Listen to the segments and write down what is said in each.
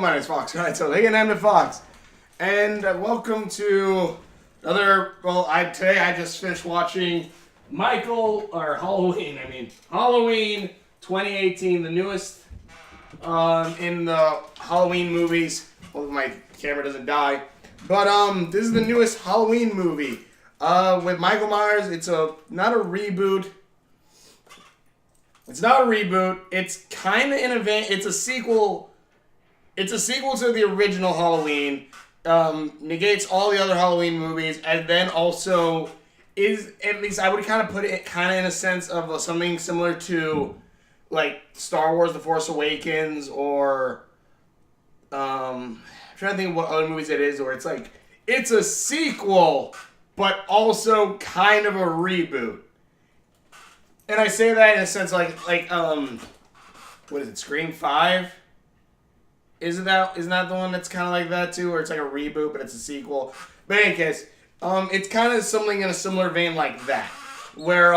my name is Fox. Alright, so hey, and I'm Fox. And welcome to another, today I just finished watching Halloween 2018, the newest in the Halloween movies. Hopefully my camera doesn't die. But this is the newest Halloween movie. With Michael Myers. It's not a reboot. It's not a reboot. It's kind of in a vein. It's a sequel. It's a sequel to the original Halloween. Negates all the other Halloween movies, and then also is, at least I would kind of put it kind of in a sense of something similar to like Star Wars: The Force Awakens, or I'm trying to think of what other movies it is, or it's like it's a sequel but also kind of a reboot. And I say that in a sense like what is it, Scream 5? Isn't that the one that's kind of like that too, where it's like a reboot but it's a sequel? But in any case, it's kind of something in a similar vein like that, where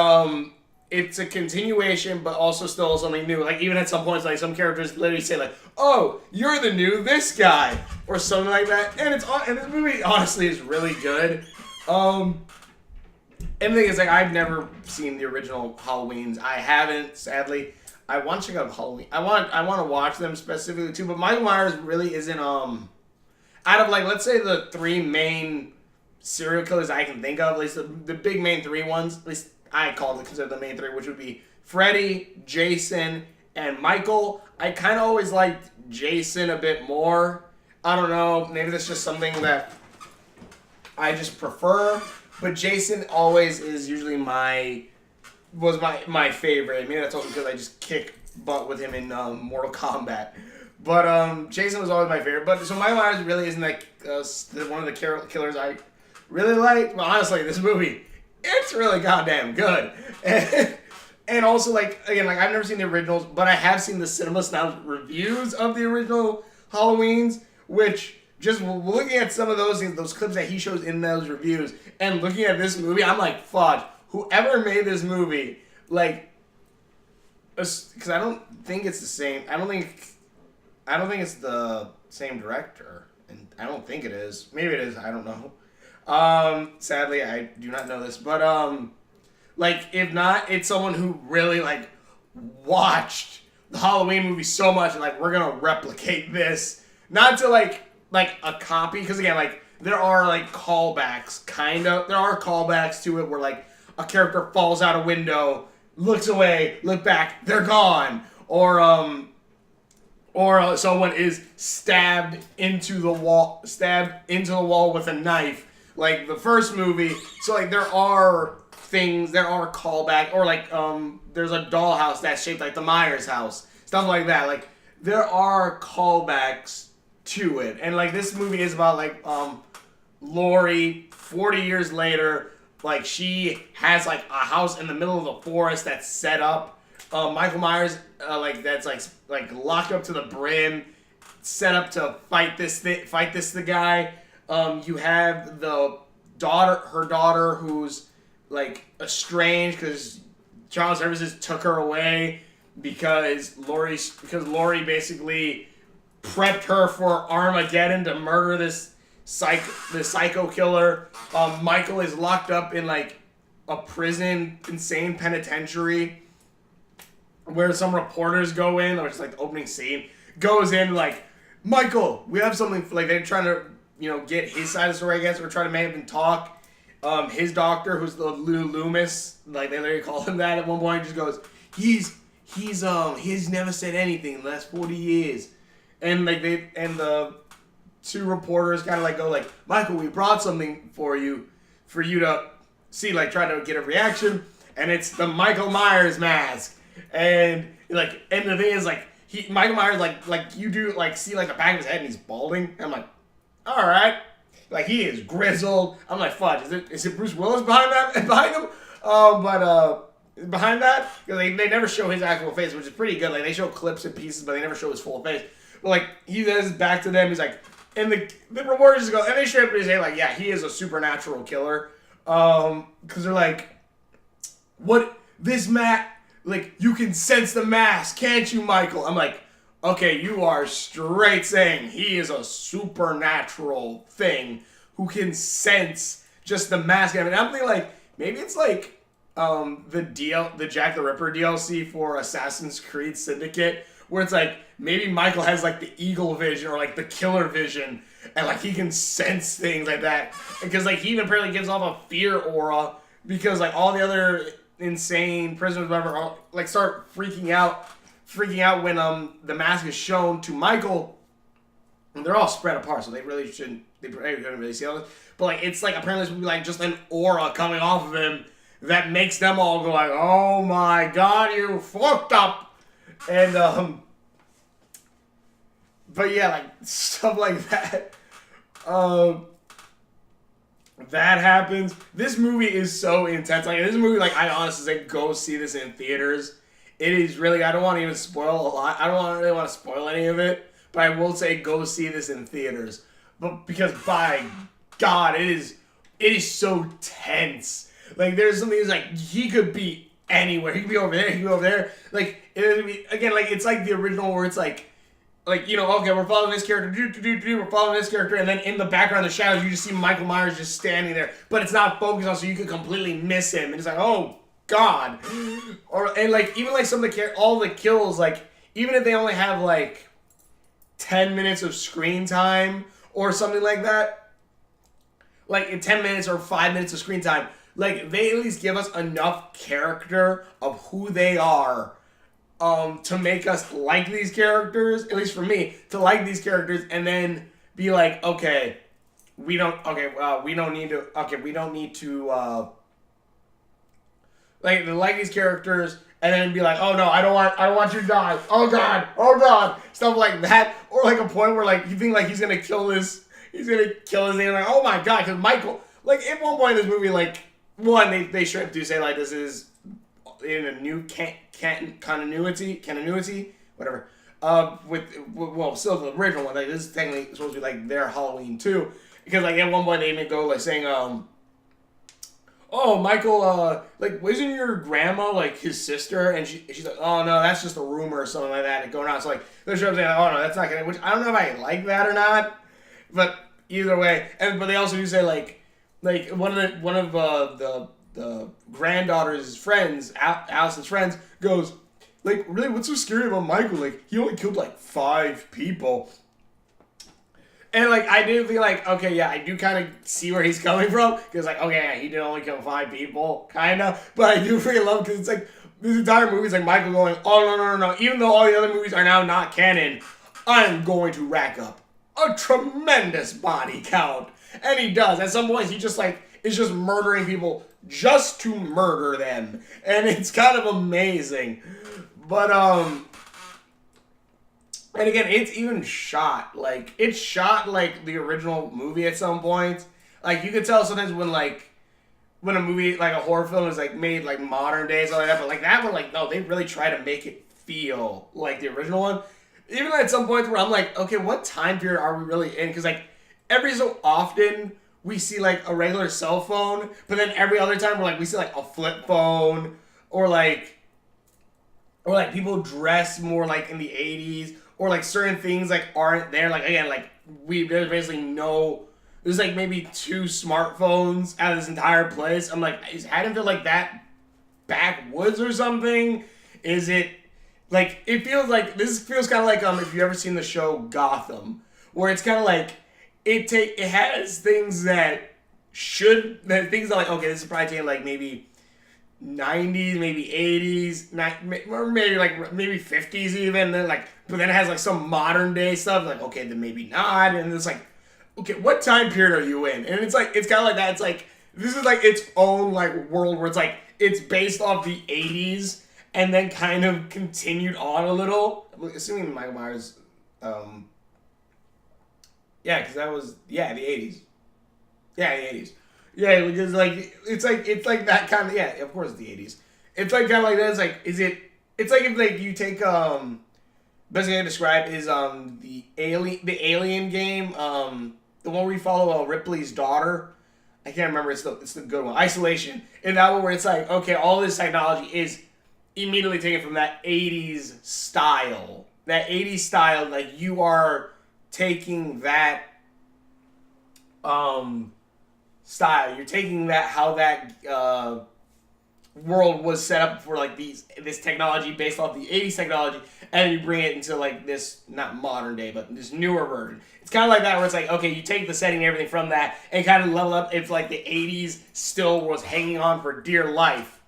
it's a continuation but also still something new. Like even at some points, like some characters literally say like, "Oh, you're the new this guy," or something like that. And this movie honestly is really good. And the thing is, like, I've never seen the original Halloweens. I haven't, sadly. I want to check out Halloween. I want to watch them specifically too. But Michael Myers really isn't out of like, let's say the three main serial killers I can think of, at least the big main three ones. At least I consider the main three, which would be Freddy, Jason, and Michael. I kind of always liked Jason a bit more. I don't know. Maybe that's just something that I just prefer. But Jason always is usually my favorite. Maybe that's also because I just kick butt with him in Mortal Kombat. But Jason was always my favorite. But so Michael Myers really isn't like one of the killers I really like. But honestly, this movie, it's really goddamn good. And also, like, again, like, I've never seen the originals, but I have seen the Cinema Snob reviews of the original Halloweens, which, just looking at some of those clips that he shows in those reviews, and looking at this movie, I'm like, fuck, whoever made this movie, like, because I don't think it's the same, I don't think it's the same director, and I don't think it is. Maybe it is, I don't know. Sadly, I do not know this, but, like, if not, it's someone who really, like, watched the Halloween movie so much, and, like, we're gonna replicate this. Not to, like a copy, because, again, like, there are, like, callbacks, kind of. There are callbacks to it where, like, a character falls out a window, looks away, look back, they're gone. Or someone is stabbed into the wall with a knife, like the first movie. So, like, there are callback, or like there's a dollhouse that's shaped like the Myers house, stuff like that. Like, there are callbacks to it, and like this movie is about like Laurie 40 years later, like she has like a house in the middle of the forest that's set up. Michael Myers like that's like locked up to the brim, set up to fight this guy. You have her daughter who's like estranged because Child Services took her away because Laurie basically prepped her for Armageddon to murder this psycho killer. Michael is locked up in like a prison, insane penitentiary, where some reporters go in, which is like the opening scene, goes in like, Michael, we have something, like they're trying to, get his side of the story, I guess. We're trying to make him talk. His doctor, who's the Lou Loomis, like they literally call him that at one point, just goes, he's never said anything in the last 40 years. And like the two reporters kind of like go like, Michael, we brought something for you to see, like try to get a reaction, and it's the Michael Myers mask. And the thing is, like, Michael Myers like you do like see like the back of his head and he's balding. And I'm like, all right, like he is grizzled. I'm like, fudge, is it Bruce Willis behind him? Behind that, because they never show his actual face, which is pretty good. Like they show clips and pieces, but they never show his full face. But like he says back to them, he's like, and the reporters just go, and they straight up say like, yeah, he is a supernatural killer. Because they're like, what this Matt, like you can sense the mask, can't you, Michael? I'm like, okay, you are straight saying he is a supernatural thing who can sense just the mask. And I'm thinking like maybe it's like the Jack the Ripper DLC for Assassin's Creed Syndicate, where it's like maybe Michael has like the eagle vision or like the killer vision, and like he can sense things like that. Because like he even apparently gives off a fear aura because like all the other insane prisoners whatever all, like start freaking out when the mask is shown to Michael. And they're all spread apart, so they really shouldn't. They couldn't really see all this. But like, it's like apparently it's gonna be like just an aura coming off of him that makes them all go like, "Oh my God, you fucked up!" And but yeah, like stuff like that. That happens. This movie is so intense. Like this movie, like I honestly say, go see this in theaters. It is really. I don't want to even spoil a lot. I don't really want to spoil any of it. But I will say go see this in theaters. But because by God, it is so tense. Like there's something that's like he could be anywhere. He could be over there, he could be over there. Like it would be again like it's like the original where it's like you know, okay, we're following this character, we're following this character, and then in the background, the shadows, you just see Michael Myers just standing there, but it's not focused on, so you could completely miss him, and it's like, oh God, and like even like some of the all the kills, like even if they only have like 10 minutes of screen time or something like that, like in 10 minutes or 5 minutes of screen time, like they at least give us enough character of who they are to make us like these characters, at least for me, to like these characters, and then be like, okay, we don't need to like these characters, and then be like, oh no, I don't want you to die. Oh God, stuff like that, or like a point where like you think like he's gonna kill his name, like oh my God, because Michael, like at one point in this movie, like one they straight up do say like this is in a new continuity, whatever. Well, still the original one. Like this is technically supposed to be like their Halloween too, because like at one point they even go like saying, "Oh, Michael, like wasn't your grandma like his sister?" And she's like, "Oh no, that's just a rumor or something like that." And going on, so like they're saying, "Oh no, that's not gonna." Which I don't know if I like that or not, but either way, but they also do say like one of the granddaughter's friends, Allison's friends, goes, like, really, what's so scary about Michael? Like, he only killed, like, 5 people. And, like, I do feel like, okay, yeah, I do kind of see where he's coming from. Because, like, okay, yeah, he did only kill 5 people, kind of. But I do freaking love it because it's, like, this entire movie is, like, Michael going, oh, no. Even though all the other movies are now not canon, I'm going to rack up a tremendous body count. And he does. At some points, he just, like, is just murdering people just to murder them. And it's kind of amazing. But, and again, it's even shot, like, the original movie at some point. Like, you could tell sometimes when a movie, like, a horror film is, like, made, like, modern days, like that. But, like, that one, like, no, they really try to make it feel like the original one. Even at some points where I'm like, okay, what time period are we really in? Because, like, every so often we see like a regular cell phone, but then every other time we see like a flip phone or like people dress more like in the 80s or like certain things like aren't there. Like again, like there's basically there's like maybe 2 smartphones out of this entire place. I'm like, is Haddonfield like that backwoods or something? Is it like it feels kind of like if you've ever seen the show Gotham, where it's kind of like it has things that things that like, okay, this is probably taking like maybe 90s, maybe 80s, or maybe 50s even. Then but then it has like some modern day stuff. Like okay, then maybe not. And it's like, okay, what time period are you in? And it's like it's kind of like that. It's like this is like its own like world where it's like it's based off the 80s and then kind of continued on a little. Assuming Michael Myers. Yeah, because that was the 80s. Yeah, the 80s. Yeah, because like it's like that kind of of course the 80s. It's like kind of like that. It's like it's like if like you take best thing I describe is the Alien game, the one where you follow Ripley's daughter. I can't remember. It's the good one. Isolation. And that one where it's like okay, all this technology is immediately taken from that 80s style that 80s style, like you are taking that style. You're taking that how that world was set up for like this technology based off the 80s technology, and you bring it into like this not modern day but this newer version. It's kind of like that where it's like, okay, you take the setting and everything from that and kind of level up if like the 80s still was hanging on for dear life.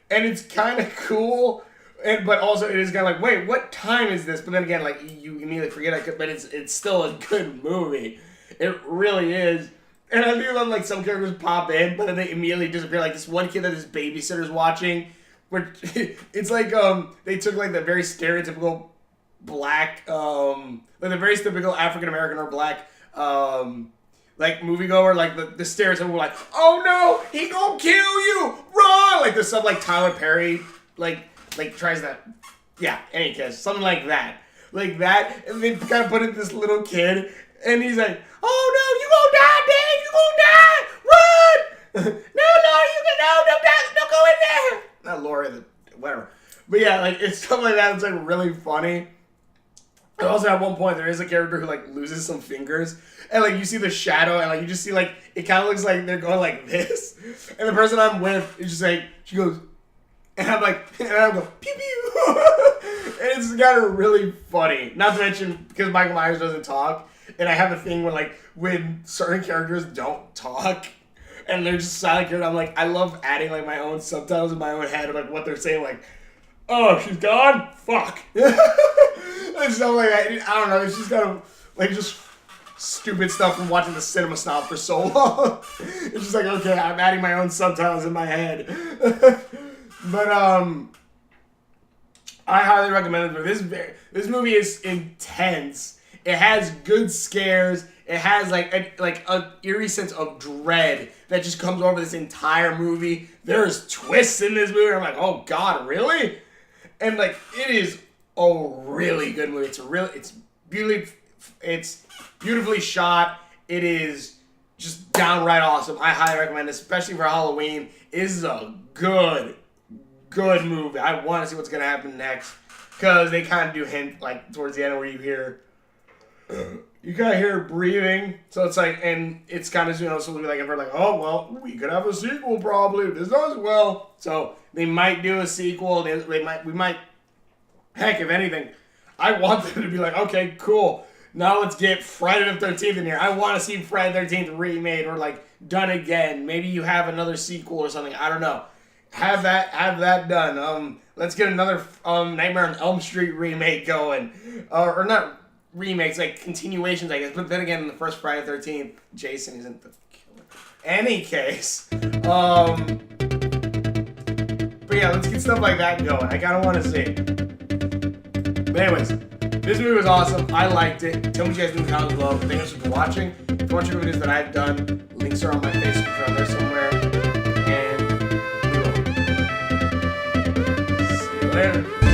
And it's kind of cool, but also it is kind of like, wait, what time is this? But then again, like you immediately forget it, but it's still a good movie. It really is. And I do love like some characters pop in, but then they immediately disappear. Like this one kid that his babysitter's watching, where it's like they took like the very stereotypical black like the very typical African American or black like moviegoer, like the stereotypical like, oh no, he gonna kill you, run! Like the stuff like Tyler Perry like tries that, yeah, any case, something like that, and then kind of put in this little kid, and he's like, oh no, you gonna die, Dave, you gonna die, run! No, you can, no, don't go in there. Not Laura, whatever. But yeah, like it's stuff like that. It's like really funny. And also at one point there is a character who like loses some fingers, and like you see the shadow, and like you just see like it kind of looks like they're going like this, and the person I'm with is just like, she goes, and I'm like, and I go pew pew, and it's kind of really funny. Not to mention because Michael Myers doesn't talk, and I have a thing when certain characters don't talk, and they're just silent characters. I'm like, I love adding like my own subtitles in my own head of like what they're saying, like, oh, she's gone? Fuck. And stuff like that. I don't know, it's just kind of like just stupid stuff from watching the Cinema Snob for so long. It's just like, okay, I'm adding my own subtitles in my head. But I highly recommend it. This movie is intense. It has good scares. It has like a eerie sense of dread that just comes over this entire movie. There's twists in this movie. I'm like, oh god, really? And like it is a really good movie. It's beautifully shot. It is just downright awesome. I highly recommend it, especially for Halloween. It is a good movie. I want to see what's gonna happen next, because they kind of do hint like towards the end where you hear breathing. So it's like, and it's kind of, so we'll be like, if we're like, oh well, we could have a sequel probably. This does well, so they might do a sequel. We might. Heck, if anything, I want them to be like, okay, cool. Now let's get Friday the 13th in here. I want to see Friday the 13th remade or like done again. Maybe you have another sequel or something. I don't know. Have that done. Let's get another Nightmare on Elm Street remake going, or not remakes, like continuations, I guess. But then again, in the first Friday the 13th, Jason isn't the killer. Any case, but yeah, let's get stuff like that going. I kind of want to see. But anyways, this movie was awesome. I liked it. Tell me what you guys think in the comments below. Thank you for watching. If you want to videos that I've done, links are on my Facebook around there somewhere. And we will see you later.